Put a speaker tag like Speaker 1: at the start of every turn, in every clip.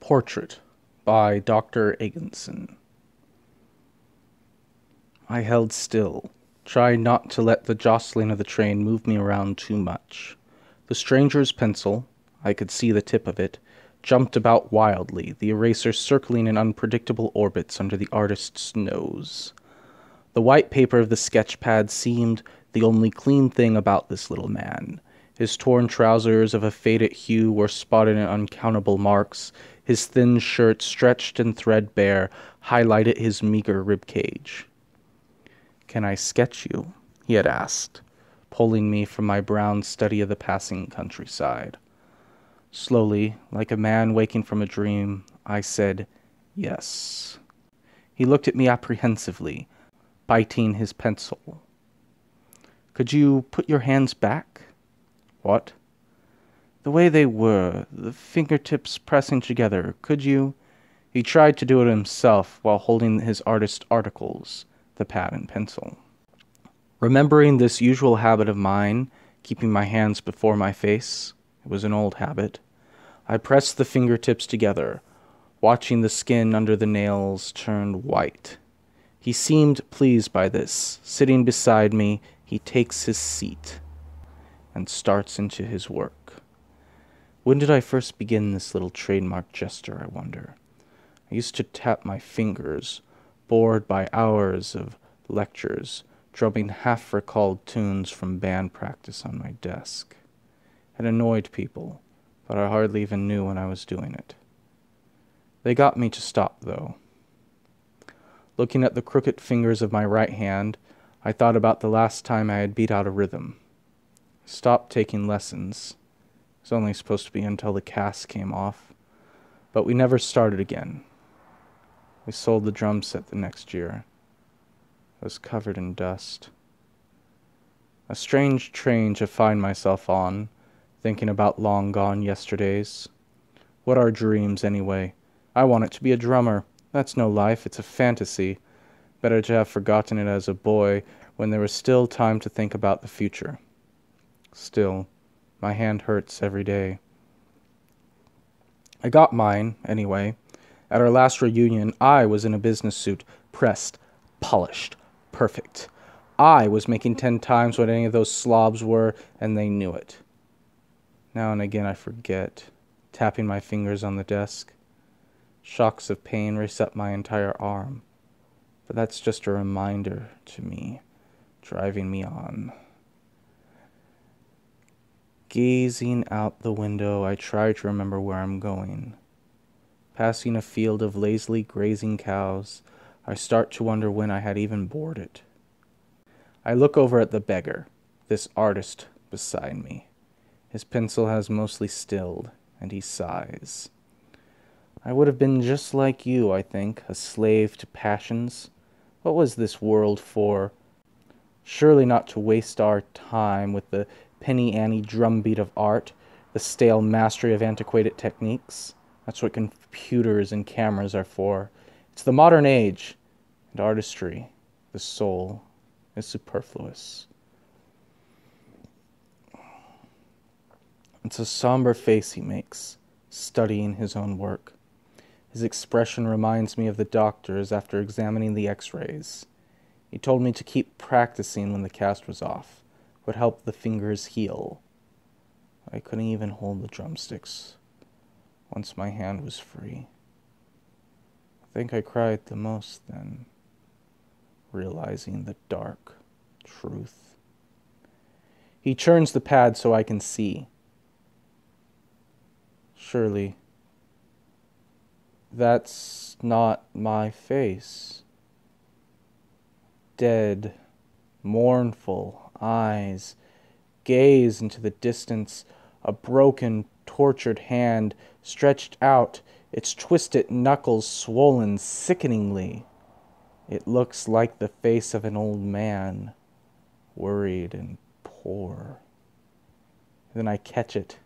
Speaker 1: Portrait by Dr. Eganson. I held still, tried not to let the jostling of the train move me around too much. The stranger's pencil, I could see the tip of it, jumped about wildly, the eraser circling in unpredictable orbits under the artist's nose. The white paper of the sketch pad seemed the only clean thing about this little man. His torn trousers of a faded hue were spotted in uncountable marks. His thin shirt, stretched and threadbare, highlighted his meager ribcage. "Can I sketch you?" he had asked, pulling me from my brown study of the passing countryside. Slowly, like a man waking from a dream, I said, "Yes." He looked at me apprehensively, biting his pencil. "Could you put your hands back?" "What?" "The way they were, the fingertips pressing together. Could you—" He tried to do it himself while holding his artist articles, the pad and pencil. Remembering this usual habit of mine, keeping my hands before my face, it was an old habit, I pressed the fingertips together, watching the skin under the nails turn white. He seemed pleased by this. Sitting beside me, he takes his seat and starts into his work. When did I first begin this little trademark gesture, I wonder? I used to tap my fingers, bored by hours of lectures, drumming half-recalled tunes from band practice on my desk. It annoyed people, but I hardly even knew when I was doing it. They got me to stop, though. Looking at the crooked fingers of my right hand, I thought about the last time I had beat out a rhythm. I stopped taking lessons. It was only supposed to be until the cast came off, but we never started again. We sold the drum set the next year. It was covered in dust. A strange train to find myself on, thinking about long-gone yesterdays. What are dreams, anyway? I want it to be a drummer. That's no life, it's a fantasy. Better to have forgotten it as a boy, when there was still time to think about the future. Still, my hand hurts every day. I got mine, anyway. At our last reunion, I was in a business suit, pressed, polished, perfect. I was making 10 times what any of those slobs were, and they knew it. Now and again I forget, tapping my fingers on the desk. Shocks of pain race up my entire arm, but that's just a reminder to me, driving me on. Gazing out the window, I try to remember where I'm going. Passing a field of lazily grazing cows, I start to wonder when I had even bored it. I look over at the beggar, this artist beside me. His pencil has mostly stilled, and he sighs. I would have been just like you, I think, a slave to passions. What was this world for? Surely not to waste our time with the penny ante drumbeat of art, the stale mastery of antiquated techniques. That's what computers and cameras are for. It's the modern age, and artistry, the soul, is superfluous. It's a somber face he makes, studying his own work. His expression reminds me of the doctor's after examining the x-rays. He told me to keep practicing when the cast was off. It would help the fingers heal. I couldn't even hold the drumsticks once my hand was free. I think I cried the most then, realizing the dark truth. He turns the pad so I can see. Surely, that's not my face. Dead, mournful eyes gaze into the distance, a broken, tortured hand stretched out, its twisted knuckles swollen sickeningly. It looks like the face of an old man, worried and poor. Then I catch it,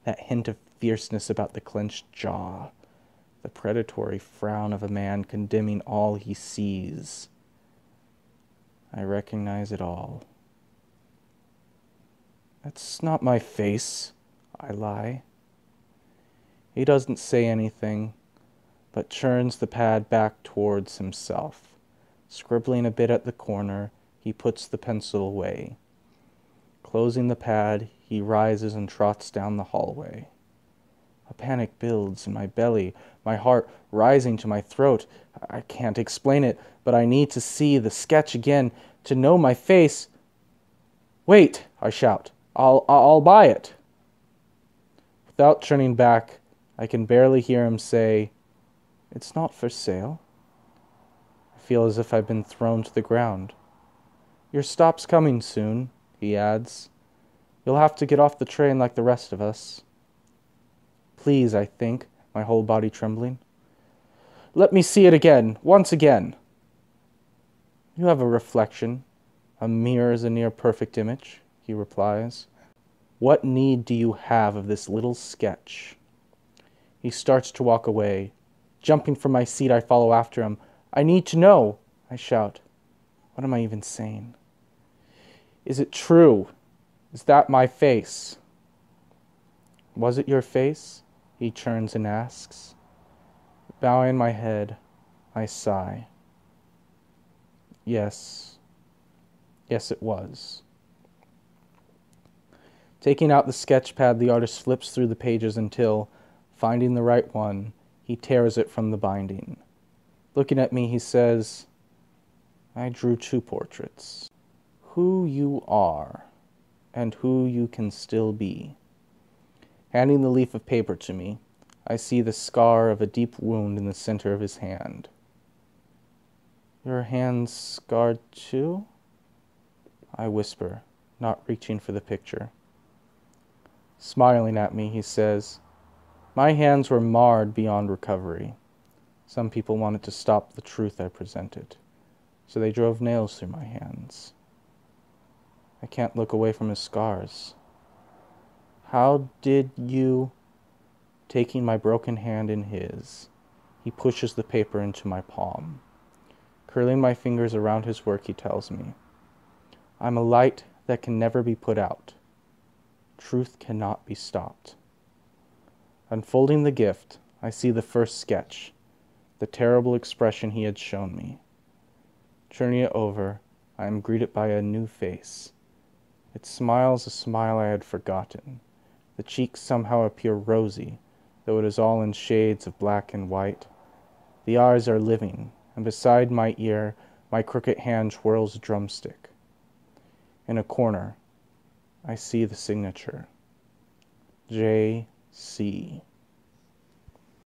Speaker 1: that hint of fierceness about the clenched jaw, the predatory frown of a man condemning all he sees. I recognize it all. That's not my face, I lie. He doesn't say anything, but turns the pad back towards himself. Scribbling a bit at the corner, he puts the pencil away. Closing the pad, he rises and trots down the hallway. A panic builds in my belly, my heart rising to my throat. I can't explain it, but I need to see the sketch again, to know my face. "Wait," I shout. I'll buy it." Without turning back, I can barely hear him say, "It's not for sale." I feel as if I've been thrown to the ground. "Your stop's coming soon," he adds. "You'll have to get off the train like the rest of us." "Please," I think, my whole body trembling. "Let me see it again, once again." "You have a reflection. A mirror is a near-perfect image," he replies. "What need do you have of this little sketch?" He starts to walk away. Jumping from my seat, I follow after him. "I need to know," I shout. What am I even saying? "Is it true? Is that my face?" "Was it your face?" he turns and asks. Bowing my head, I sigh. Yes, it was. Taking out the sketch pad, the artist flips through the pages until, finding the right one, he tears it from the binding. Looking at me, he says, "I drew 2 portraits. Who you are, and who you can still be." Handing the leaf of paper to me, I see the scar of a deep wound in the center of his hand. "Your hand's scarred too?" I whisper, not reaching for the picture. Smiling at me, he says, "My hands were marred beyond recovery. Some people wanted to stop the truth I presented, so they drove nails through my hands." I can't look away from his scars. "How did you—" Taking my broken hand in his, he pushes the paper into my palm. Curling my fingers around his work, he tells me, "I'm a light that can never be put out. Truth cannot be stopped." Unfolding the gift, I see the first sketch, the terrible expression he had shown me. Turning it over, I am greeted by a new face. It smiles a smile I had forgotten. The cheeks somehow appear rosy, though it is all in shades of black and white. The eyes are living, and beside my ear, my crooked hand twirls a drumstick. In a corner, I see the signature. J.C.